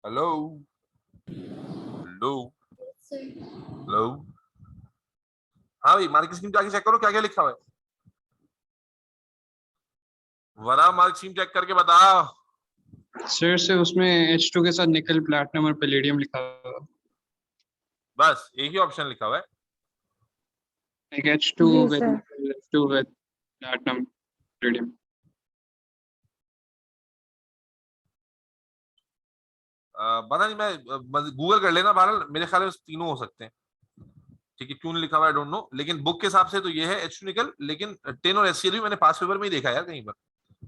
Hello hello hello. हाँ भाई, mark scheme जाके चेक करो क्या क्या लिखा हुआ है। वरा मार्क स्कीम चेक करके बताओ। सर से उसमें H2 के साथ निकल, प्लैटिनम और पैलेडियम लिखा हुआ है। बस एक ही ऑप्शन लिखा हुआ है। एक H2 जी with sir. H2 with platinum palladium. पता नहीं, मैं गूगल कर लेना। बहरहाल मेरे ख्याल में तीनों हो सकते हैं। ठीक है, क्यों नहीं लिखा हुआ आई डोंट नो, लेकिन बुक के हिसाब से तो ये है H2 निकल। लेकिन टेन और HCl भी मैंने पास पेपर में ही देखा है यार कहीं पर,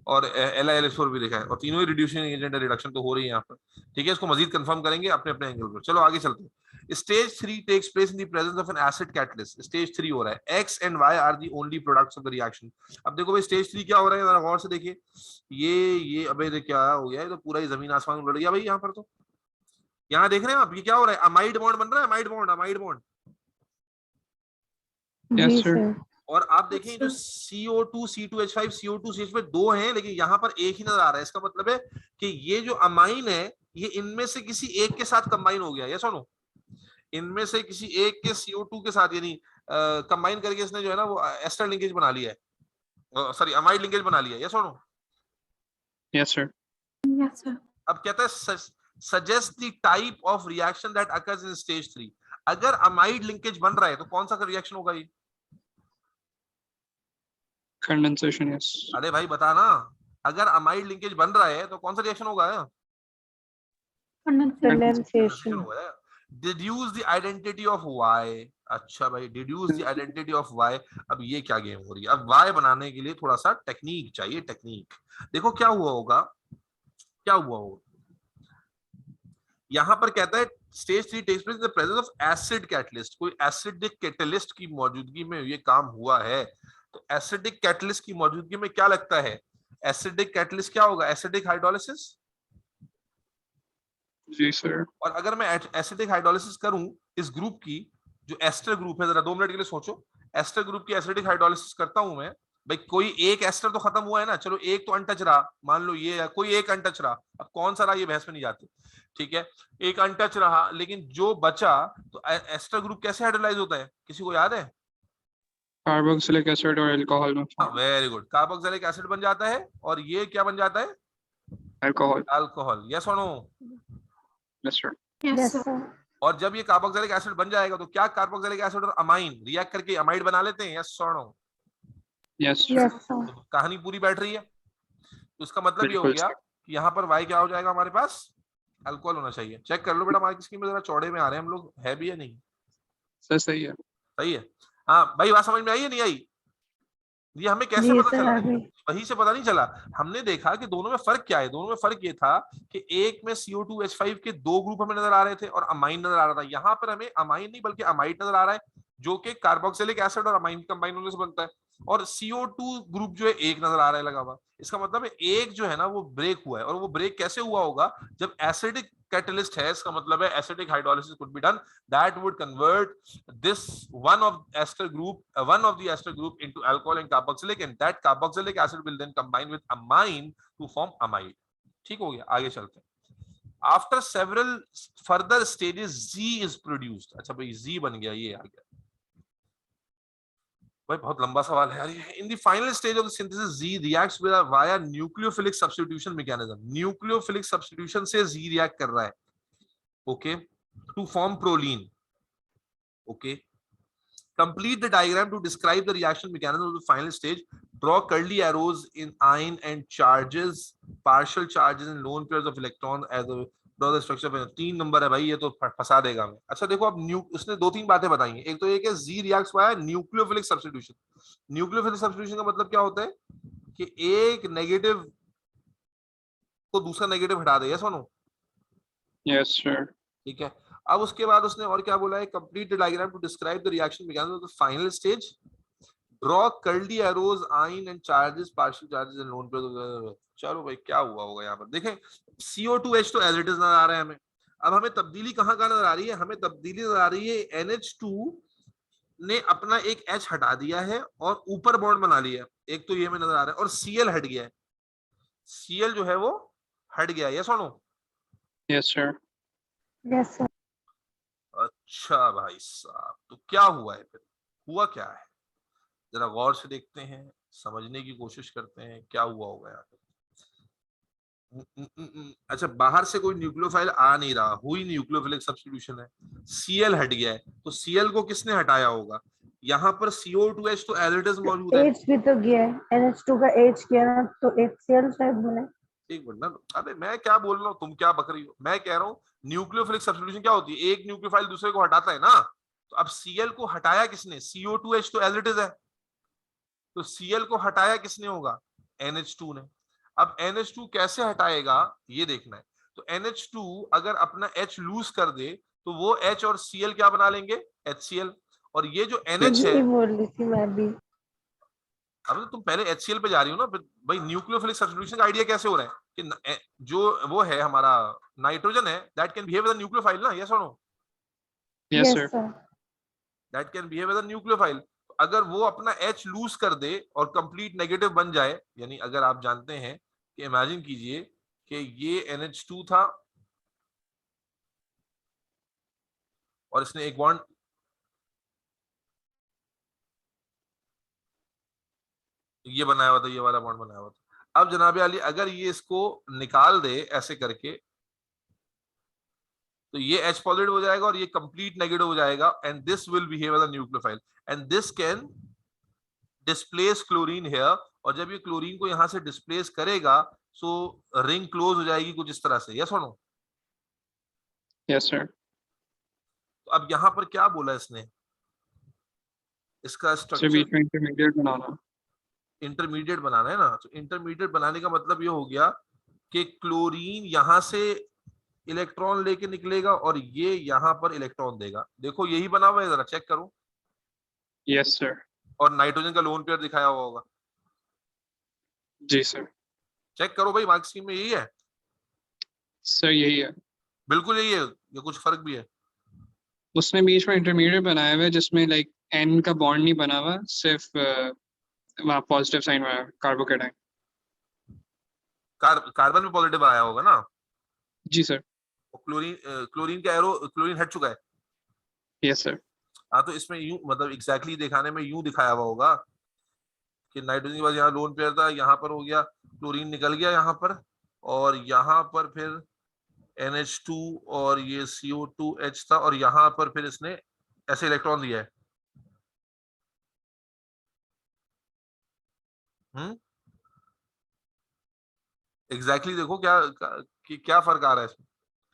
और LiLS4 भी देखा है, और तीनों ही रिड्यूसिंग एजेंट रिडक्शन तो हो रही है यहाँ पर। ठीक है, इसको मजीद कंफर्म करेंगे अपने अपने एंगल पर। चलो आगे चलते हैं। Stage 3 takes place in the presence of an acid catalyst. Stage 3 हो रहा है, X and Y are the only products of the reaction. अब देखो भाई स्टेज 3 क्या हो रहा है, जरा गौर से देखिए। ये अबे क्या हो गया, ये तो पूरा ही जमीन आसमान उलट गया भाई यहाँ पर। तो यहाँ देख रहे हैं आप, ये क्या हो रहा है, अमाइड बॉन्ड बन रहा है, amide bond, amide bond. Yes जी सर। सर। और आप देखें जो CO2 C2H5 CO2 CH5 दो हैं, लेकिन यहाँ पर एक ही नजर आ रहा है। इसका मतलब है कि ये जो अमाइन है ये इनमें से किसी एक के साथ कंबाइन हो गया। ये सुनो, इनमें से किसी एक के CO2 के साथ, यानी कंबाइन करके इसने जो है ना वो एस्टर लिंकेज बना लिया है, सॉरी अमाइड लिंकेज बना लिया है। ये सुनो, यस सर। Yes sir. अब कहता है suggest the type of reaction that occurs in stage 3। अगर अमाइड लिंकेज बन रहा है तो कौन सा रिएक्शन होगा ये? कंडेंसेशन। यस। अरे भाई बता ना, अगर अमाइड लिंकेज बन रहा है तो कौन सा रिएक्शन होगा? कंडेंसेशन। होगा। Deduce the identity of Y। अच्छा भाई, deduce the identity of Y। अब ये क्या गेम हो रही है? अब Y बनाने के लिए थोड़ा सा टेक्निक चाहिए, टेक्निक। देखो क्या हुआ होगा, क्या हुआ होगा। यहां पर कहता है stage 3 takes place in the presence of acid catalyst. कोई एसिडिक कैटलिस्ट की मौजूदगी में ये काम हुआ है। तो एसिडिक कैटलिस्ट की मौजूदगी में क्या लगता है, एसिडिक कैटलिस्ट क्या होगा? Acidic hydrolysis. जी सर। और अगर मैं एसिडिक हाइड्रोलिसिस करूं इस ग्रुप की, जो एस्टर ग्रुप है, जरा 2 मिनट के लिए सोचो। एस्टर ग्रुप की एसिडिक हाइड्रोलिसिस करता हूं मैं, भाई कोई एक एस्टर तो खत्म हुआ है ना, चलो एक तो अनटच रहा, मान लो ये कोई एक अनटच रहा। अब कौन सा रहा ये बहस में नहीं जाती, ठीक है। एक अनटच रहा, लेकिन जो बचा, तो एस्टर ग्रुप कैसे हाइड्रोलाइज होता है, किसी को याद है? कार्बोक्सिलिक एसिड और अल्कोहल में form. Very good, carboxylic acid बन जाता है, और ये क्या बन जाता है? अल्कोहल। अल्कोहल। यस और no? Yes sir. Yes sir. और जब ये कार्बोक्सिलिक एसिड बन जाएगा तो क्या कार्बोक्सिलिक एसिड और अमाइन रिएक्ट करके अमाइड बना लेते हैं? यस और no? Yes sir. Yes sir. तो कहानी पूरी बैठ रही है। तो इसका मतलब ये हो बिल्कुल गया सर। कि यहाँ पर वाई क्या हो जाएगा हमारे पास? अल्कोहल होना चाहिए। चेक कर लो बेटा, मार्क स्कीम में जरा चौड़े में आ रहे हैं हम लोग, है भी या नहीं? सर सही है। सही है। हाँ भाई, बात समझ में आई है नहीं आई? ये हमें कैसे जी पता सर चला? अभी। वहीं से पता नहीं चला। हमने देखा कि दोनों में फर्क क्या है। दोनों में फर्क ये था कि एक में CO2H5 के दो ग्रुप हमें नजर आ रहे थे और अमाइन नजर आ रहा था। यहाँ पर हमें अमाइन नहीं बल्कि अमाइड नजर आ रहा है, जो कि कार्बोक्सिलिक एसिड और अमाइन कंबाइन होने से बनता है। और CO2 ग्रुप जो है एक नजर आ रहा है लगा हुआ। इसका मतलब है एक जो है ना वो ब्रेक हुआ है। और वो ब्रेक कैसे हुआ होगा? जब एसिडिक कैटलिस्ट है, इसका मतलब है acidic hydrolysis could be done that would convert this one of the ester group into alcohol and carboxylic, and that carboxylic acid will then combine with amine to form amide। ठीक हो गया, आगे चलते हैं। After several further stages Z is produced। अच्छा भाई Z बन गया, ये आ गया भाई, बहुत लंबा सवाल है यार ये। In the final stage of the synthesis Z reacts with via nucleophilic substitution mechanism। nucleophilic substitution से Z react कर रहा है, okay, to form proline। okay, complete the diagram to describe the reaction mechanism of the final stage। Draw curly arrows in ion and charges, partial charges in lone pairs of electron as a draw the structure of 3 number है भाई, ये तो फंसा देगा हमें। अच्छा देखो, अब उसने 2-3 बातें बताई हैं। एक तो ये कि Z reacts by nucleophilic substitution. Nucleophilic substitution का मतलब क्या होता है कि एक नेगेटिव को दूसरा नेगेटिव हटा दे। Yes no? Yes sir. ठीक है। अब उसके बाद उसने और क्या बोला है, complete the diagram to describe the reaction mechanism of the final stage. Draw curly arrows ion and charges, partial charges and lone pair. चलो भाई क्या हुआ होगा यहाँ पर देखें। CO2H तो एज इट इज नजर आ रहा है हमें। अब हमें तब्दीली कहाँ कहाँ नजर आ रही है? हमें तब्दीली नजर आ रही है NH2 ने अपना एक H हटा दिया है और ऊपर बॉन्ड बना लिया है। एक तो ये हमें नजर आ रहा है, और Cl हट गया है। Cl जो है वो हट गया है। यस और no? Yes sir. Yes, sir. अच्छा भाई साहब, तो क्या हुआ है फिर? हुआ क्या है? जरा गौर से देखते हैं, समझने की कोशिश करते हैं क्या हुआ होगा यहाँ पे। अच्छा, बाहर से कोई न्यूक्लियोफाइल आ नहीं रहा, हुई न्यूक्लियोफिलिक सब्स्टिट्यूशन है, सीएल हट गया है, तो सीएल को किसने हटाया होगा? यहाँ पर CO2H तो एज इट इज मौजूद है। H भी तो गया है, NH2 का H गया ना, तो HCl शायद बोले। एक मिनट ना, अबे मैं क्या बोल रहा हूँ, तुम क्या बक रही हो? मैं कह रहा हूँ न्यूक्लियोफिलिक सब्स्टिट्यूशन क्या होती है, एक न्यूक्लियोफाइल दूसरे को हटाता है ना। तो अब सीएल को हटाया किसने? CO2H तो एज इट इज है, तो सीएल को हटाया किसने होगा? NH2 ने। अब NH2 कैसे हटाएगा ये देखना है। तो NH2 अगर अपना H लूज कर दे तो वो H और Cl क्या बना लेंगे? HCl। और ये जो NH है, यही बोल रही थी मैं भी। अब तो तुम पहले HCl पे जा रही हो ना भाई। न्यूक्लियोफिलिक सब्स्टिट्यूशन का आइडिया कैसे हो रहा है कि जो वो है हमारा नाइट्रोजन है, that can behave as a nucleophile ना, यस और no? Yes, Yes, sir. sir. That can behave as a nucleophile. अगर वो अपना H लूज कर दे और कंप्लीट नेगेटिव बन जाए, यानी अगर आप जानते हैं कि इमेजिन कीजिए कि ये NH2 था और इसने एक बॉन्ड, ये बनाया हुआ था, ये वाला बॉन्ड बनाया हुआ था। अब जनाब अली अगर ये इसको निकाल दे ऐसे करके, तो ये H पॉजिटिव हो जाएगा और ये कंप्लीट नेगेटिव हो जाएगा, and this will behave as a nucleophile and this can displace chlorine here. और जब ये क्लोरीन को यहां से डिस्प्लेस करेगा, सो रिंग क्लोज हो जाएगी कुछ इस तरह से, यस और नो? Yes, sir. तो अब यहां पर क्या बोला इसने, इसका सर स्ट्रक्चर बीच में इंटरमीडिएट बनाना। इंटरमीडिएट बनाना है ना। तो इंटरमीडिएट बनाने का मतलब ये हो गया कि क्लोरीन यहां से इलेक्ट्रॉन लेके निकलेगा और ये यहां पर इलेक्ट्रॉन देगा। देखो यही बना हुआ है, जरा चेक करो। Yes, sir. और नाइट्रोजन का लोन पेयर दिखाया हुआ होगा, जी सर। चेक करो भाई, मार्क स्कीम में यही है, सर यही है। बिल्कुल यही है, ये कुछ फर्क भी है? उसने बीच में इंटरमीडिएट बनाया हुआ है जिसमें लाइक एन का बॉन्ड नहीं बना हुआ, सिर्फ वहाँ पॉजिटिव साइन हुआ है कार्बोकेटाइन। कार्बन में पॉजिटिव आया होगा ना। जी सर। क्लोरीन क्लोरीन का एरो, क्लोरीन हट चुका है। Yes sir. हाँ, तो इसमें यूं मतलब एग्जैक्टली दिखाने में यूं दिखाया हुआ होगा कि नाइट्रोजन के बाद यहाँ लोन पेयर था, यहाँ पर हो गया क्लोरीन निकल गया यहाँ पर, और यहाँ पर फिर NH2 और ये CO2H था, और यहाँ पर फिर इसने ऐसे इलेक्ट्रॉन दिया है। हम्म, एग्जैक्टली देखो क्या फर्क आ रहा है इसमें।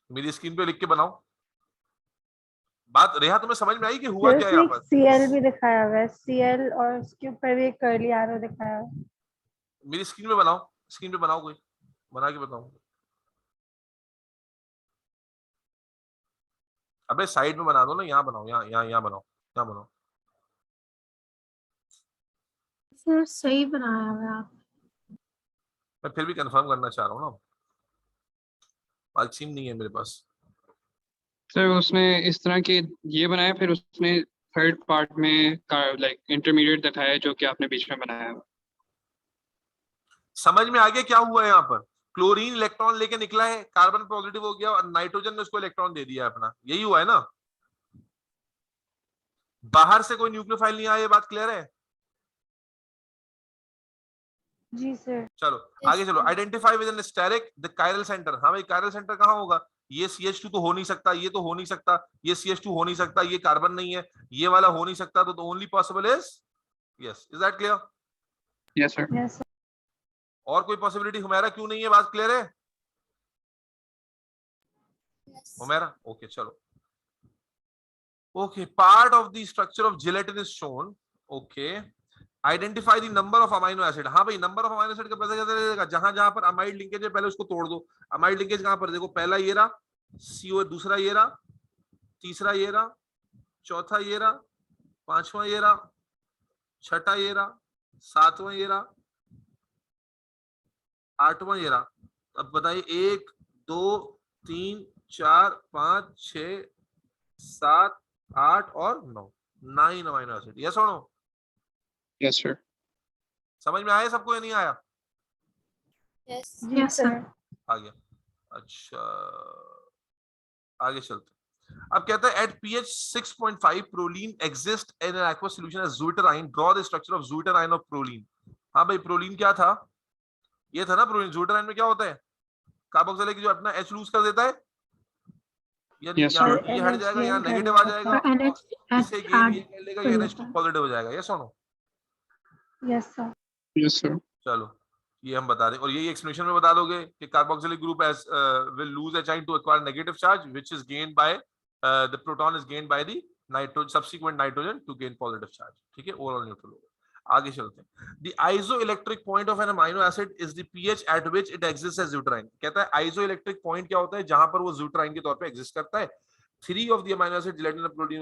मेरी स्क्रीन पे लिख के बनाओ। बात रेहा तुम्हें समझ में आई कि हुआ सर क्या है उसमें यहाँ एक पर? Cl भी दिखाया हुआ है, Cl, और उसके ऊपर भी एक कर्ली एरो दिखाया हुआ है। मेरी स्क्रीन पे बनाओ, स्क्रीन पे बनाओ, कोई बना के बताओ। अबे साइड में बना दो ना, यहाँ बनाओ, यहाँ यहाँ यहाँ बनाओ, यहाँ बनाओ। सर सही बनाया हुआ है आप। मैं फिर भी कंफर्म करना चाह रहा हूँ ना, मार्कशीट नहीं है मेरे पास। सर उसने इस तरह के ये बनाया, फिर उसने थर्ड पार्ट में लाइक इंटरमीडिएट दिखाया है जो कि आपने बीच में बनाया है। समझ में आ गया क्या हुआ है यहाँ पर? क्लोरीन इलेक्ट्रॉन लेके निकला है, कार्बन पॉजिटिव हो गया और नाइट्रोजन ने उसको इलेक्ट्रॉन दे दिया अपना, यही हुआ है ना। बाहर से कोई न्यूक्लियोफाइल नहीं आया, ये बात क्लियर है? जी सर। चलो आगे चलो। Identify with an asterisk the chiral centre. हाँ भाई, कायरल सेंटर कहाँ होगा? ये CH2 तो हो नहीं सकता, ये तो हो नहीं सकता, ये CH2 हो नहीं सकता, ये कार्बन नहीं है, ये वाला हो नहीं सकता, तो only possible is, yes, is that clear? Yes sir. Yes और कोई पॉसिबिलिटी हुमैरा क्यों नहीं है? बात क्लियर है हुमैरा? ओके चलो। Okay, part of the structure of gelatin is shown. Okay, identify the number of amino acid. हाँ भाई, नंबर ऑफ अमाइनो एसिड का पता कैसे लगेगा? जहां जहां पर अमाइड लिंकेज है पहले उसको तोड़ दो। अमाइड लिंकेज कहां पर? देखो, पहला ये रहा CO, दूसरा ये रहा, तीसरा ये रहा, चौथा ये रहा, पांचवा ये रहा, छठा ये रहा, सातवां ये रहा, आठवां ये रहा। अब बताइए, 1 2 3 4 5 6 7 8 और 9, 9 अमाइनो एसिड, यस और नो? Yes sir. समझ में आया सबको या नहीं आया? जी सर। आ गया। अच्छा, आगे चलते हैं। अब कहता है at pH 6.5 proline exist in an aqueous solution as zwitterion, draw the structure of zwitterion of proline. हाँ भाई, प्रोलीन क्या था? ये था ना प्रोलीन। ज़्यूटराइन में क्या होता है? कार्बोक्सिलेक जो अपना H लूज कर देता है, यानी Yes, यहाँ sir. ये हट जाएगा, यहाँ नेगेटिव आ जाएगा, इसे गेन ये कर लेगा, ये NH2 पॉजिटिव हो जाएगा। यस और no? Yes sir. Yes, sir. चलो ये हम बता दें, और यही एक्सप्लेनेशन में बता दोगे कि carboxylic group as will lose H to acquire negative charge which is gained by the proton is gained by the nitrogen subsequent nitrogen to gain positive charge. ठीक है, ओवरऑल न्यूट्रल होगा। आगे चलते हैं। The isoelectric point of an amino acid is the pH at which it exists as zwitterion. कहता है isoelectric point क्या होता है? जहां पर वो ज़्यूटराइन के तौर पे एग्जिस्ट करता है। 3 of the amino acid gelatin और प्रोटीन,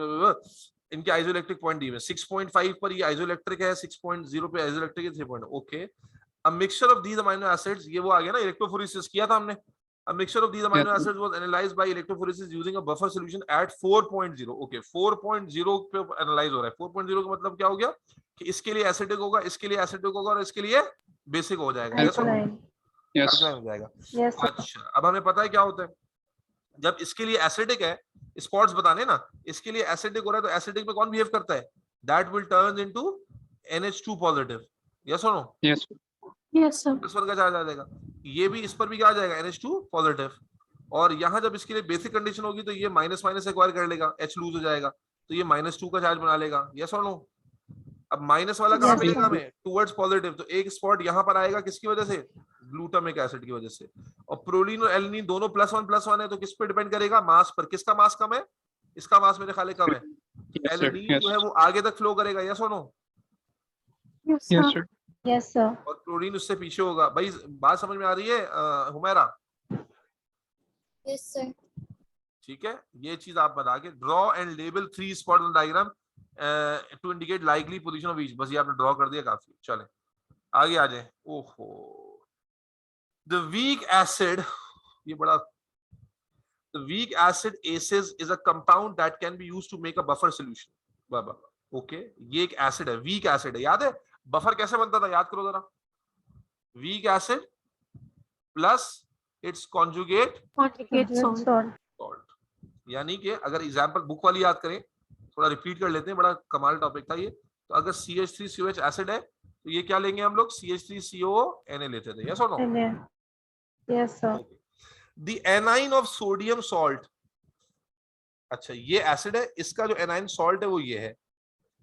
इनके आइसोइलेक्ट्रिक पॉइंट दिए हैं। 6.5 पर ये आइसोइलेक्ट्रिक है, 6.0 पे आइसोइलेक्ट्रिक है, 3. Okay, a mixture of these amino acids, ये वो आ गया ना, इलेक्ट्रोफोरेसिस किया था हमने। A mixture of these amino acids was analyzed by electrophoresis using a buffer solution at 4.0. Okay, 4.0 पे एनालाइज हो रहा है। 4.0 का मतलब क्या हो गया कि इसके लिए एसिडिक होगा, इसके लिए एसिडिक होगा, और इसके लिए बेसिक हो जाएगा। यस और नो? Yes. अल्कलाइन हो जाएगा। Yes sir. अच्छा, अब हमें पता है क्या होता है जब इसके लिए एसिडिक है, स्पॉट्स बताने ना, इसके लिए एसिडिक हो रहा है तो एसिडिक में कौन बिहेव करता है? That will turn into NH2 positive. Yes और नो? Yes. Yes sir. इस पर का चार्ज आ जाएगा, ये भी इस पर भी क्या आ जाएगा? NH2 positive. और यहाँ जब इसके लिए बेसिक कंडीशन होगी तो ये माइनस माइनस एक्वायर कर लेगा, H लूज हो जाएगा, तो ये -2 का चार्ज बना लेगा। यस और नो? अब माइनस वाला कहाँ Yes, मिलेगा sir. हमें? Towards positive. तो एक स्पॉट यहाँ पर आएगा, किसकी वजह से? ग्लूटामिक एसिड की वजह से। और प्रोलीन और एलिनिन दोनों +1+1 है, तो किस पे डिपेंड करेगा? मास पर। किसका मास कम है? इसका मास मेरे ख्याल कम है। Yes, sir. Alanine Yes. जो है वो आगे तक फ्लो करेगा। यस और no? Yes Yes, sir. sir. Yes sir. और क्लोरीन उससे पीछे होगा। भाई बात समझ में आ रही है हुमैरा? Yes sir. ठीक है, ये चीज आप बता के draw and label 3 spot on diagram to indicate likely position of each. बस ये आपने ड्रॉ कर दिया, काफी। चले आगे आ जाए। ओहो, द वीक एसिड, ये बड़ा, the weak acid ACEs is a compound that can be used to make a buffer solution. Baba okay, ये एक एसिड है, वीक एसिड है। याद है बफर कैसे बनता था? याद करो जरा। Weak acid plus it's conjugate salt. यानी कि अगर एग्जांपल बुक वाली याद करें, थोड़ा रिपीट कर लेते हैं, बड़ा कमाल टॉपिक था ये। तो अगर CH3COH एसिड है तो ये क्या लेंगे हम लोग? CH3CONA लेते थे। यस और no? Yes sir. The anion of sodium salt, अच्छा ये एसिड है, इसका जो एनाइन सॉल्ट है वो ये है,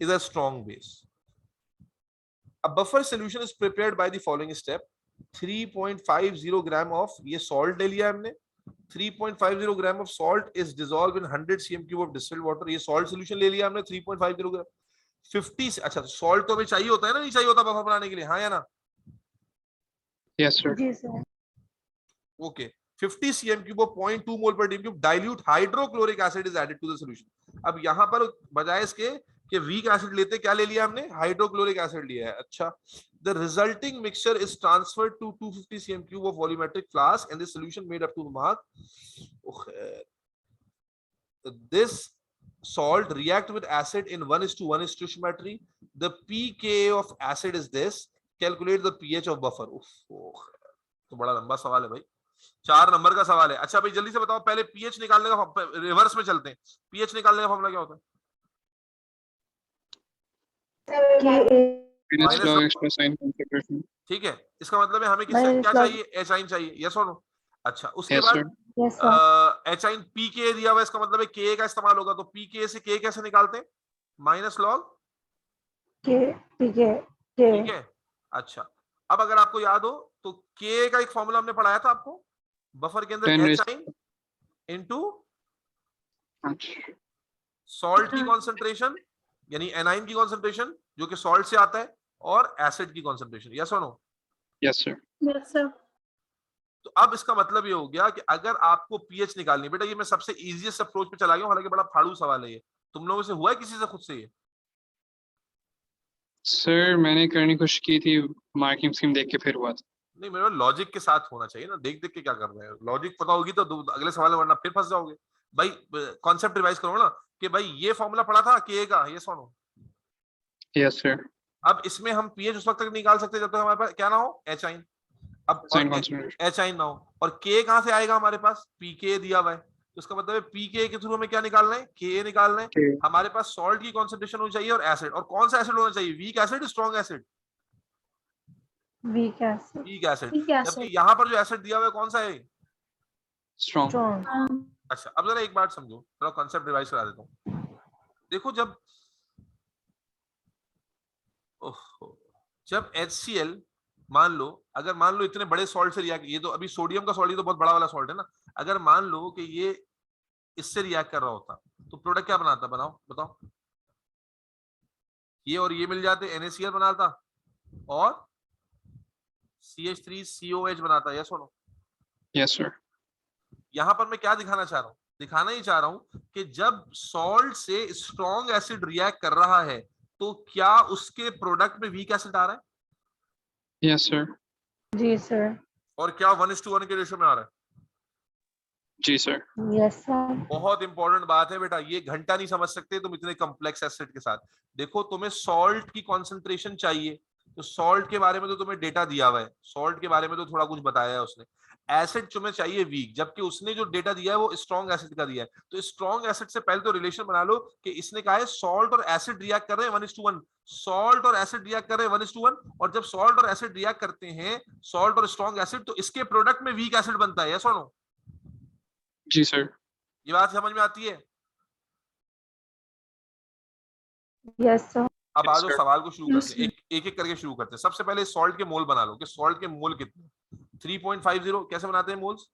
is a strong base. A buffer solution is prepared by the following step. 3.50 gram of ये सॉल्ट ले लिया हमने। 3.50 gram of salt is dissolved in 100 cm³ of distilled water. ये सॉल्ट सोल्यूशन ले लिया हमने 3.50 ग्राम। 50 अच्छा, सॉल्ट तो हमें चाहिए होता है ना, नहीं चाहिए होता बफर बनाने के लिए? हाँ या ना? Yes, sir. जी sir. Okay, 50 cm³ of 0.2 mole per cm³ dilute hydrochloric acid is added to the solution. अब यहाँ पर बजाय इसके कि वीक एसिड लेते, क्या ले लिया हमने? हाइड्रोक्लोरिक एसिड लिया है। अच्छा, the resulting mixture is transferred to 250 cm³ of volumetric flask and the solution made up to the mark. This salt react with acid in 1:1 stoichiometry. The pKa of acid is this. Calculate the pH of buffer. तो बड़ा लंबा सवाल है भाई, 4 number का सवाल है। अच्छा भाई जल्दी से बताओ, पहले पीएच निकालने का, रिवर्स में चलते हैं। पीएच निकालने का फॉर्मूला क्या होता है? ठीक है, इसका मतलब है हमें किससे क्या चाहिए? एचाइन चाहिए। यस और नो? अच्छा, उसके बाद एचाइन पीके दिया हुआ, इसका मतलब है के का इस्तेमाल होगा। तो पीके से के कैसे निकालते हैं? माइनस लॉग के पीके। ठीक है, अच्छा अब अगर आपको याद हो तो के का एक फॉर्मूला हमने पढ़ाया था आपको बफर के अंदर, एचाइन इनटू सॉल्ट की कॉन्सेंट्रेशन, यानी एनाइन की कॉन्सेंट्रेशन जो कि सॉल्ट से आता है, और एसिड की कॉन्सेंट्रेशन। यस और no? Yes sir. Yes sir. तो अब इसका मतलब ये हो गया कि अगर आपको पीएच निकालनी, बेटा ये मैं सबसे इजीएस्ट अप्रोच पे चला गया हूं, हालांकि बड़ा फाड़ू सवाल है ये। तुम लोगों से हुआ है किसी से खुद से ये? सर मैंने करने की कोशिश की थी, मार्किंग स्कीम देख के फिर हुआ था। नहीं, मेरे लॉजिक के साथ होना चाहिए ना, देख देख के क्या कर रहे हैं। लॉजिक पता होगी तो अगले सवाल में, वरना फिर फंस जाओगे। भाई कॉन्सेप्ट रिवाइज करो ना कि भाई ये फॉर्मूला पढ़ा था के का, ये सुनो। Yes sir. अब इसमें हम पीएच उस वक्त तक निकाल सकते जब तक हमारे पास क्या ना हो? एचाइन। अब एचाइन ना हो, और के कहां से आएगा हमारे पास? पीके दिया हुआ है, तो इसका मतलब है पीके के थ्रू हमें क्या निकालना है, के निकालना है। हमारे पास सॉल्ट की कॉन्सेंट्रेशन होनी चाहिए और एसिड, और कौन सा एसिड होना चाहिए, weak acid strong acid, weak acid. Weak acid. जबकि यहाँ पर जो एसिड दिया हुआ है कौन सा है, स्ट्रॉन्ग। स्ट्रॉन्ग। अच्छा अब जरा एक बात समझो, थोड़ा कॉन्सेप्ट रिवाइज करा देता हूँ। देखो जब HCl मान लो, अगर मान लो इतने बड़े सॉल्ट से रिएक्ट, ये तो अभी सोडियम का सॉल्ट, ये तो बहुत बड़ा वाला सॉल्ट है ना, अगर मान लो कि ये इससे रिएक्ट कर रहा होता तो प्रोडक्ट क्या बनाता, बनाओ बताओ, ये और ये मिल जाते NaCl बनाता और CH3COH बनाता, यस और नो? Yes sir. यहां पर मैं क्या दिखाना चाह रहा हूं, दिखाना ही चाह रहा हूं कि जब सॉल्ट से स्ट्रॉन्ग एसिड रिएक्ट कर रहा है तो क्या उसके प्रोडक्ट में वीक एसिड आ रहा है? Yes sir. जी सर। और क्या 1:1 के रेशियो में आ रहा है? जी सर। Yes sir. बहुत इंपॉर्टेंट बात है बेटा, ये घंटा नहीं समझ सकते तुम इतने कॉम्प्लेक्स एसिड के साथ। देखो तुम्हें सॉल्ट की कॉन्सेंट्रेशन चाहिए, तो सॉल्ट के बारे में तो तुम्हें डेटा दिया हुआ है, सॉल्ट के बारे में तो थोड़ा कुछ बताया है उसने। एसिड तुम्हें चाहिए वीक, जबकि उसने जो डेटा दिया है वो स्ट्रॉन्ग एसिड का दिया है। तो स्ट्रॉन्ग एसिड से पहले तो रिलेशन बना लो कि इसने कहा है सॉल्ट और एसिड रिएक्ट कर रहे हैं 1:1, सॉल्ट और एसिड रिएक्ट कर रहे हैं 1:1, और जब सॉल्ट और एसिड रिएक्ट करते हैं, सॉल्ट और स्ट्रॉन्ग एसिड, तो इसके प्रोडक्ट में वीक एसिड बनता है, यस और नो? जी सर। ये बात समझ में आती है? Yes sir. अब Yes, आज sir. सवाल को शुरू Yes, करते हैं, एक एक करके शुरू करते हैं। सबसे पहले सॉल्ट के मोल बना लो कि सॉल्ट के मोल कितने, 3.50। कैसे बनाते हैं मोल्स,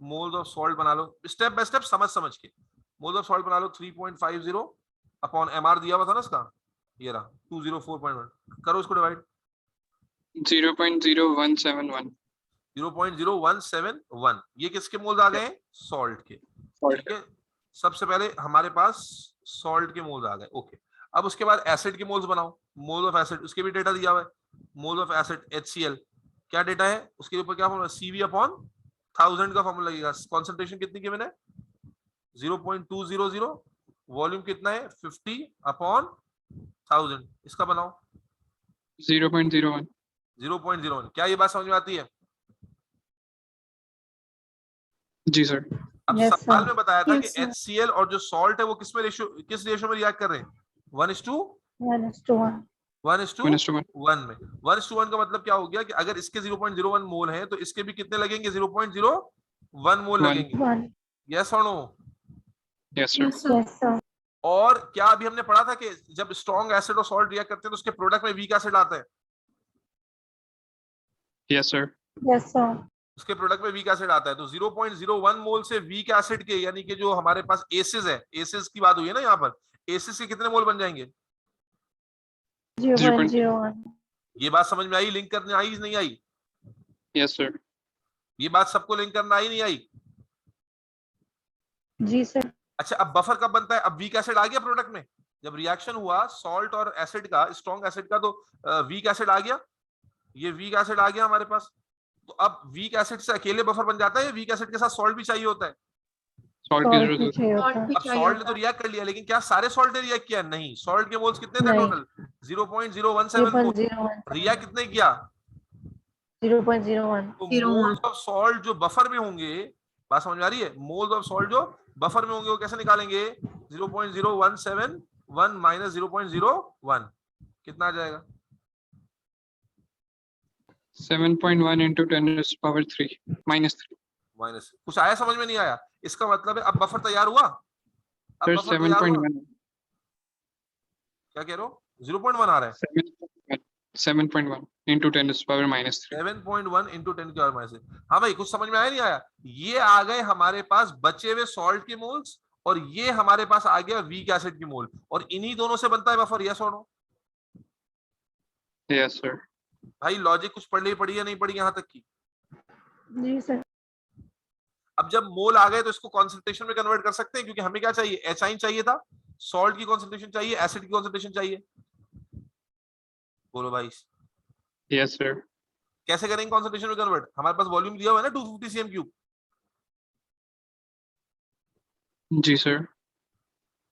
मोल्स ऑफ सॉल्ट बना लो स्टेप बाय स्टेप, समझ समझ के। मोल्स ऑफ सॉल्ट बना लो 3.50 अपॉन MR दिया हुआ था ना इसका, ये रहा 204.1, करो इसको डिवाइड 0.0171। 0.0171, ये किसके मोल्स आ गए, सॉल्ट के। ठीक है, सबसे पहले हमारे पास सॉल्ट के मोल्स आ गए, ओके। अब उसके बाद एसिड के मोल्स बनाओ, मोल ऑफ एसिड, उसके भी डेटा दिया हुआ है, मोल ऑफ एसिड HCl, क्या डेटा है उसके ऊपर, क्या फॉर्मूला, CV अपॉन 1000 का फॉर्मूला लगेगा। कॉन्सेंट्रेशन कितनी गिवन है, 0.200, वॉल्यूम कितना है 50 अपॉन 1000, इसका बनाओ 0.01। 0.01। क्या ये बात समझ में आती है? जी सर। अब Yes, सवाल sir. में बताया था कि Yes, sir. HCl और जो सॉल्ट है वो किस रेशियो में रिएक्ट कर रहे हैं, 1:1. 1:1 में। 1:1 का मतलब क्या हो गया कि अगर इसके 0.01 मोल है तो इसके भी कितने लगेंगे, 0.01 मोल One. लगेंगे, 1. यस और no? Yes sir. Yes, sir. और क्या अभी हमने पढ़ा था कि जब स्ट्रॉन्ग एसिड और सॉल्ट रिएक्ट करते हैं तो उसके प्रोडक्ट में वीक एसिड आता है, यस सर। Yes, sir. उसके प्रोडक्ट में वीक एसिड आता है। तो 0.01 मोल से वीक एसिड के, यानी कि जो हमारे पास एसिस है, एसिस की बात हुई है ना यहाँ पर, एसिस के कितने मोल बन जाएंगे, 0.01. ये बात समझ में आई, लिंक करने आई नहीं आई? Yes sir. ये बात सबको लिंक करना आई नहीं आई? जी सर। अच्छा अब बफर कब बनता है, अब वीक एसिड आ गया प्रोडक्ट में, जब रिएक्शन हुआ सॉल्ट और एसिड का, स्ट्रॉन्ग एसिड का, तो वीक एसिड आ गया, ये वीक एसिड आ गया हमारे पास। तो अब वीक एसिड से अकेले बफर बन जाता है या वीक एसिड के साथ सॉल्ट भी चाहिए होता है? सॉल्ट की Salt जरूरत भी होती चाहिए होता है। अब सॉल्ट ने तो रिएक्ट कर लिया, लेकिन क्या सारे सॉल्ट ने रिएक्ट किया, नहीं। सॉल्ट के मोल्स कितने थे नहीं। टोटल, 0.017 मोल। 0.01. रिएक्ट कितने किया, 0.01. तो मोल्स ऑफ सॉल्ट जो बफर में होंगे, बात समझ में आ रही है, मोल्स ऑफ सॉल्ट जो बफर में होंगे वो कैसे निकालेंगे, 0.0171 माइनस 0.01, कितना आ जाएगा, 7.1 into 10⁻³ -3। माइनस। कुछ आया समझ में नहीं आया? इसका मतलब है अब बफर तैयार हुआ, अब सर बफर तैयार हुआ। 7.1। क्या कह रहे हो, 0.1 आ रहा है, 7.1 into 10⁻³ 7.1 इंटू 10 की पावर -3। हाँ भाई कुछ समझ में आया नहीं आया? ये आ गए हमारे पास बचे हुए सॉल्ट के मोल्स, और ये हमारे पास आ गया वीक एसिड की मोल, और इन्हीं दोनों से बनता है बफर, यस और नो? Yes sir. भाई लॉजिक कुछ पढ़ ली पड़ी या नहीं पड़ी यहाँ तक की? जी सर। अब जब मोल आ गए तो इसको कॉन्सेंट्रेशन में कन्वर्ट कर सकते हैं, क्योंकि हमें क्या चाहिए, एचाइन चाहिए था, सॉल्ट की कॉन्सेंट्रेशन चाहिए, एसिड की कॉन्सेंट्रेशन चाहिए। बोलो भाई यस सर। कैसे करेंगे कॉन्सेंट्रेशन में कन्वर्ट, हमारे पास वॉल्यूम दिया हुआ है ना 250 cm3। जी सर।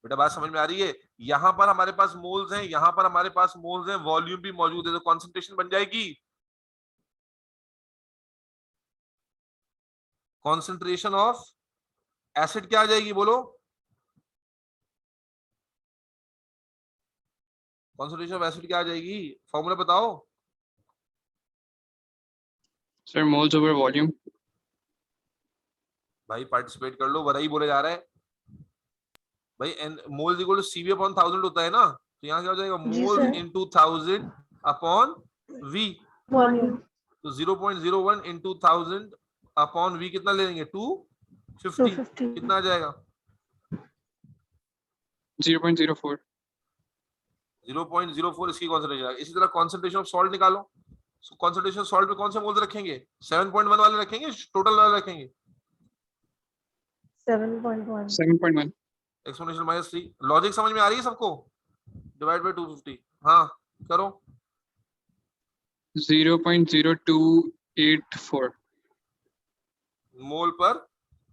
बेटा बात समझ में आ रही है? यहां पर हमारे पास मोल्स हैं, यहां पर हमारे पास मोल्स हैं, वॉल्यूम भी मौजूद है, तो कॉन्सेंट्रेशन बन जाएगी, कॉन्सेंट्रेशन ऑफ एसिड क्या आ जाएगी बोलो, कॉन्सेंट्रेशन ऑफ एसिड क्या आ जाएगी, फॉर्मूला बताओ। Sir moles over volume. भाई पार्टिसिपेट कर लो, वही बोले जा रहा है भाई। N moles equal to CV upon 1000 होता है ना, तो यहाँ क्या हो जाएगा, जी moles sir. Into 1000 upon V. Volume. तो 0.01 इंटू 1000 अपॉन वी कितना ले लेंगे, 250। 250। कितना आ जाएगा, 0.04। 0.04 इसकी कॉन्सेंट्रेशन। इसी तरह कॉन्सेंट्रेशन ऑफ सॉल्ट निकालो। कॉन्सेंट्रेशन सॉल्ट में कौन से मोल्स रखेंगे, 7.1 वाले रखेंगे, टोटल वाले रखेंगे, 7.1। 7.1। एक्सपोनेंशियल -3। लॉजिक समझ में आ रही है सबको, डिवाइड बाय 250। हाँ करो। 0.0284 मोल पर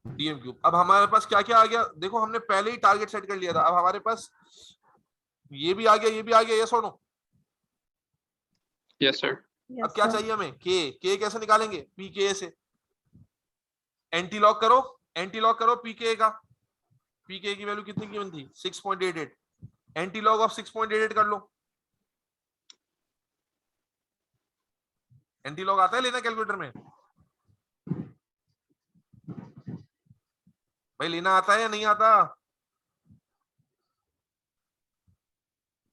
डीएम क्यूब। अब हमारे पास क्या क्या आ गया देखो, हमने पहले ही टारगेट सेट कर लिया था, अब हमारे पास ये भी आ गया, ये भी आ गया, ये सुनो। Yes sir. अब क्या चाहिए हमें, के कैसे निकालेंगे, पीके से। एंटी लॉग करो, एंटी लॉग करो पीके का। पीके की वैल्यू कितनी गिवन थी, 6.88। एंटी लॉग ऑफ 6.88 कर लो। एंटी लॉग आता है लेना कैलकुलेटर में, भाई लेना आता है या नहीं आता,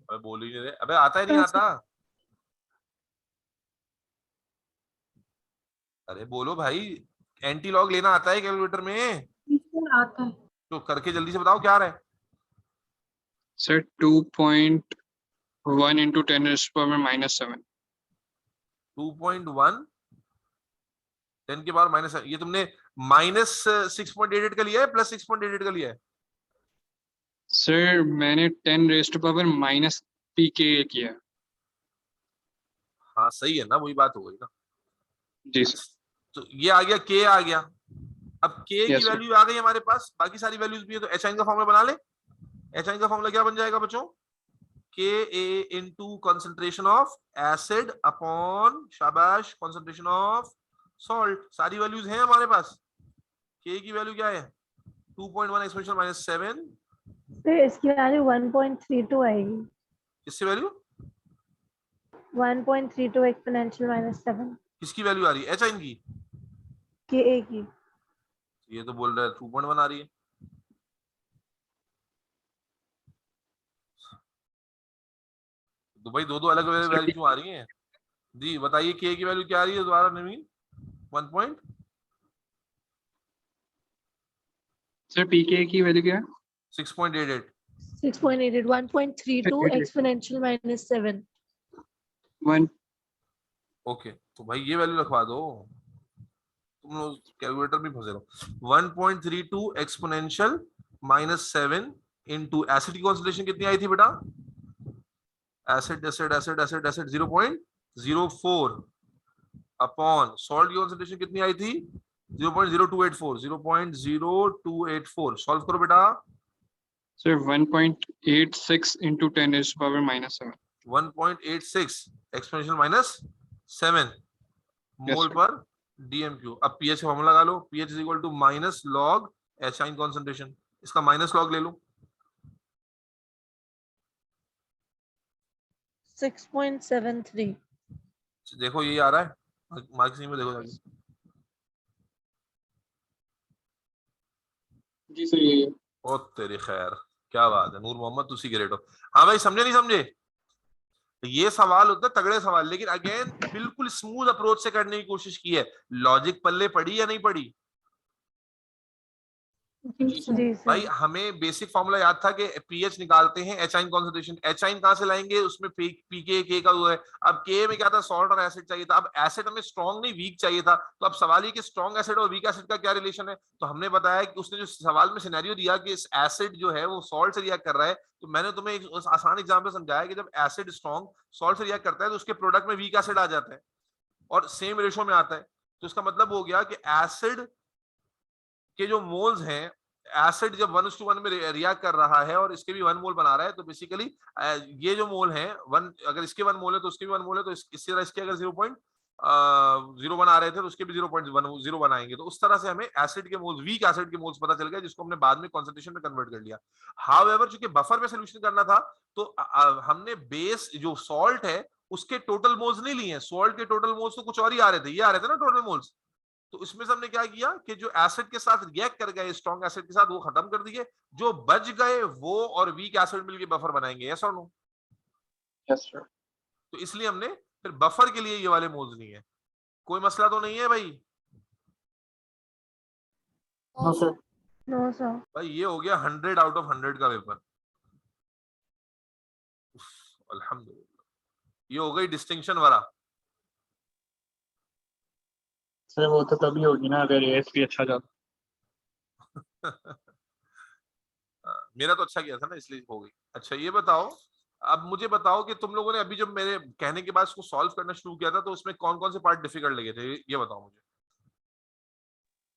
अबे बोल ही नहीं रहे, अबे आता है नहीं आता, अरे बोलो भाई, एंटी लॉग लेना आता है कैलकुलेटर में, आता है। तो करके जल्दी से बताओ क्या आ रहा है। Sir 2.1 into 10⁻⁻7। 2.1 10 के पावर माइनस, ये तुमने -6.88 का लिया है प्लस 6.88 का लिया है, सर मैंने 10⁻⁻pK किया। हाँ सही है ना, वही बात हो गई ना। जी सर। तो ये आ गया, के आ गया। अब के की यस सर। वैल्यू आ गई हमारे पास, बाकी सारी वैल्यूज भी है, तो एच का फॉर्मूला बना ले। एच का फॉर्मूला क्या बन जाएगा बच्चों, के ए into concentration of acid upon शाबाश कंसंट्रेशन ऑफ सॉल्ट। सारी वैल्यूज हैं हमारे पास। के की वैल्यू क्या है, 2.1 एक्सपोनेंशियल -7। तो इसकी वैल्यू 1.32 आएगी। किससे वैल्यू, 1.32 एक्सपोनेंशियल -7 किसकी वैल्यू आ रही है, एच की। के ए की। ये तो बोल रहा है 2.1 आ रही है, तो भाई दो दो अलग अलग सर वैल्यू क्यों आ रही हैं। जी बताइए, के की वैल्यू क्या आ रही है दोबारा नवीन, 1. सर पीके की वैल्यू क्या है? 6.88। 6.88 1.32 एक्सपोनेंशियल -7। 1। ओके तो भाई ये वैल्यू रखवा दो, तुम लोग कैलकुलेटर में फंसे रहो। 1.32 एक्सपोनेंशियल -7 इनटू एसिड की कॉन्सेंट्रेशन कितनी आई थी बेटा, acid acid acid acid acid 0.04 upon salt की कॉन्सेंट्रेशन कितनी आई थी, 0.0284। 0.0284 सॉल्व करो बेटा। Sir 1.86 into 10⁻⁻7। 1.86 एक्सपोनेंशियल -7 यस मोल सर। पर डीएम क्यू। अब पीएच का फॉर्मूला लगा लो, pH is equal to minus log H आइन कॉन्सेंट्रेशन, इसका माइनस लॉग ले लो। 6.73। देखो ये आ रहा है मार्क्सिंग में, देखो जाके। जी सर यही है। ओ तेरी खैर, क्या बात है, नूर मोहम्मद तुसी ग्रेट हो। हाँ भाई समझे नहीं समझे, ये सवाल होता है तगड़े सवाल, लेकिन अगेन बिल्कुल स्मूथ अप्रोच से करने की कोशिश की है। लॉजिक पल्ले पड़ी या नहीं पड़ी, जी सर। जी भाई सर। हमें बेसिक फॉर्मूला याद था कि पीएच निकालते हैं एच आइन कॉन्सेंट्रेशन, एच आइन कहां से लाएंगे, उसमें पीके के का वो है। अब के में क्या था, सॉल्ट और एसिड चाहिए था, अब एसिड हमें स्ट्रॉन्ग नहीं वीक चाहिए था, तो अब सवाल ये कि स्ट्रॉन्ग एसिड और वीक एसिड का क्या रिलेशन है। तो हमने बताया कि उसने जो सवाल में सिनेरियो दिया कि एसिड जो है वो सॉल्ट से रिएक्ट कर रहा है, तो मैंने तुम्हें एक आसान एग्जाम्पल समझाया कि जब एसिड स्ट्रॉन्ग सॉल्ट से रिएक्ट करता है तो उसके प्रोडक्ट में वीक एसिड आ जाता है और सेम रेशो में आता है। तो इसका मतलब हो गया कि एसिड के जो मोल्स हैं, एसिड जब 1:1 में रिएक्ट कर रहा है और इसके भी 1 मोल बना रहा है, तो बेसिकली ये जो मोल है 1, अगर इसके 1 मोल है तो उसके भी 1 मोल है, तो इसी तरह इसके अगर 0.1 आ रहे थे तो उसके भी 0.10 आएंगे। तो उस तरह से हमें एसिड के मोल्स, वीक एसिड के मोल्स पता चल गया, जिसको हमने बाद में कॉन्सेंट्रेशन में कन्वर्ट कर लिया। हाउएवर चूंकि बफर में सोल्यूशन करना था तो हमने बेस जो सॉल्ट है उसके टोटल मोल्स नहीं लिए। सॉल्ट के टोटल मोल्स तो कुछ और ही आ रहे थे, ये आ रहे थे ना टोटल मोल्स। तो इसमें से हमने क्या किया कि जो एसिड के साथ रिएक्ट कर गए स्ट्रॉन्ग एसिड के साथ वो खत्म कर दिए, जो बच गए वो और वीक एसिड मिलके बफर बनाएंगे। यस और नो? Yes sir. तो इसलिए हमने फिर बफर के लिए ये वाले मोल्स नहीं है। कोई मसला तो नहीं है भाई? No sir. No sir. भाई ये हो गया 100 आउट ऑफ 100 का पेपर। अल्हम्दुलिल्लाह, ये हो गई डिस्टिंक्शन वाला। सर वो तो तभी होगी ना अगर एएसपी अच्छा जाता। मेरा तो अच्छा किया था ना इसलिए हो गई। अच्छा ये बताओ, अब मुझे बताओ कि तुम लोगों ने अभी जब मेरे कहने के बाद इसको सॉल्व करना शुरू किया था तो उसमें कौन कौन से पार्ट डिफिकल्ट लगे थे, ये बताओ मुझे।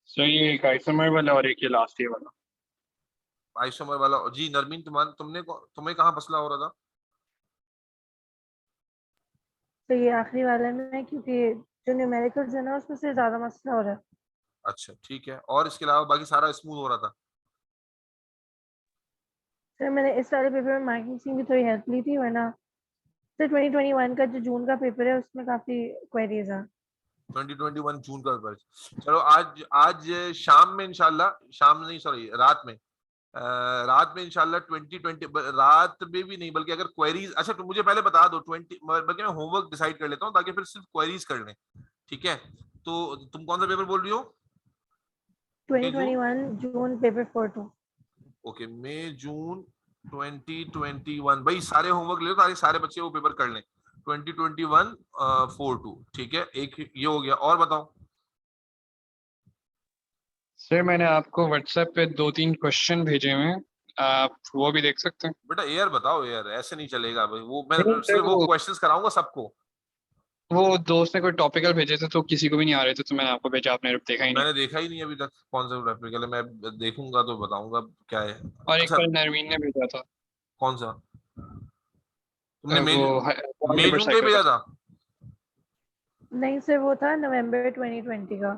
सर ये एक आइसोमर वाला और एक ये लास्ट ईयर वाला। आइसोमर वाला जी। नरमीन तुम्हें कहाँ मसला हो रहा था? तो ये आखिरी वाले में, क्योंकि जो न्यूमेरिकल्स है ना उसमें से ज्यादा मसला हो रहा है। अच्छा ठीक है, और इसके अलावा बाकी सारा स्मूथ हो रहा था? सर मैंने इस वाले पेपर में मार्किंग की भी थोड़ी हेल्प ली थी, वरना सर 2021 का जो जून का पेपर है उसमें काफी क्वेरीज है। 2021 जून का पेपर। चलो आज आज शाम में इंशाल्लाह, शाम नहीं सॉरी रात में, रात में इंशाल्लाह 2020 रात में भी नहीं बल्कि अगर क्वेरीज, अच्छा तो मुझे पहले बता दो 20 बल्कि मैं होमवर्क डिसाइड कर लेता हूँ ताकि फिर सिर्फ क्वेरीज कर लें। ठीक है, तो तुम कौन सा पेपर बोल रही हो? 2021 जून पेपर 4-2। ओके मई जून 2021। भाई सारे होमवर्क ले लो ताकि सारे बच्चे वो पेपर कर लें। 2021 4-2 ठीक है, एक ये हो गया। और बताओ। सर मैंने आपको व्हाट्सएप पे 2-3 क्वेश्चन भेजे हुए हैं, आप वो भी देख सकते हैं। बेटा एयर बताओ यार, ऐसे नहीं चलेगा भाई। वो मैं नहीं सर सिर्फ वो क्वेश्चंस कराऊंगा सबको। वो दोस्त ने कोई टॉपिकल भेजे थे तो किसी को भी नहीं आ रहे थे तो मैंने आपको भेजा, आपने देखा ही नहीं। मैंने देखा ही नहीं अभी तक कौन सा रेप्लिकल है। मैं देखूंगा तो बताऊंगा क्या है। और एक अच्छा कल नरवीन ने भेजा था। कौन सा? तुमने वो मई जून का ही साइकिल भेजा का। था? नहीं सर, वो था नवंबर 2020 का।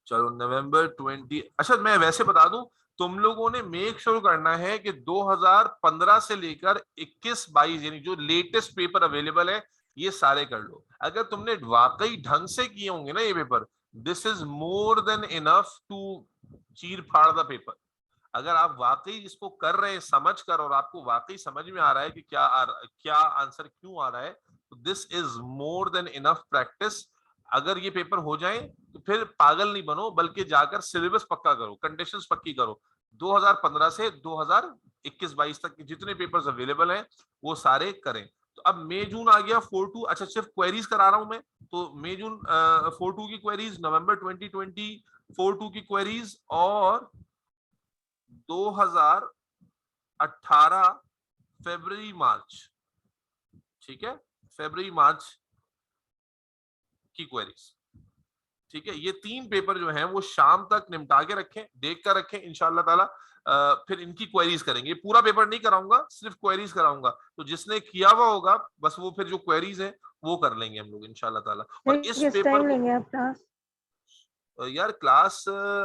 चलो नवंबर 20। अच्छा मैं वैसे बता दूं, तुम लोगों ने मेक श्योर करना है कि 2015 से लेकर 21-22 यानी जो लेटेस्ट पेपर अवेलेबल है ये सारे कर लो। अगर तुमने वाकई ढंग से किए होंगे ना ये paper, this is more than enough to चीर फाड़ द पेपर। अगर आप वाकई इसको कर रहे हैं समझ कर और आपको वाकई समझ में आ रहा है कि क्या आंसर क्यों आ रहा है, तो this is more than enough practice. अगर ये पेपर हो जाए तो फिर पागल नहीं बनो बल्कि जाकर सिलेबस पक्का करो, कंडीशंस पक्की करो। 2015 से 2021-22 तक के जितने पेपर्स अवेलेबल हैं वो सारे करें। तो अब मई जून आ गया 4-2। अच्छा सिर्फ क्वेरीज करा रहा हूं मैं, तो मई जून 4-2 की क्वेरीज, नवंबर 2020 4-2 की क्वेरीज, और 2018 फरवरी मार्च, ठीक है, फरवरी मार्च की क्वेरीज। ठीक है, ये 3 पेपर जो हैं वो शाम तक निपटा के रखें, देख कर रखें इंशाल्लाह ताला। फिर इनकी क्वेरीज करेंगे। पूरा पेपर नहीं कराऊंगा, सिर्फ क्वेरीज कराऊंगा। तो जिसने किया हुआ होगा बस वो फिर जो क्वेरीज है वो कर लेंगे हम लोग इंशाल्लाह ताला। और इस किस पेपर टाइम को लेंगे आप क्लास? यार क्लास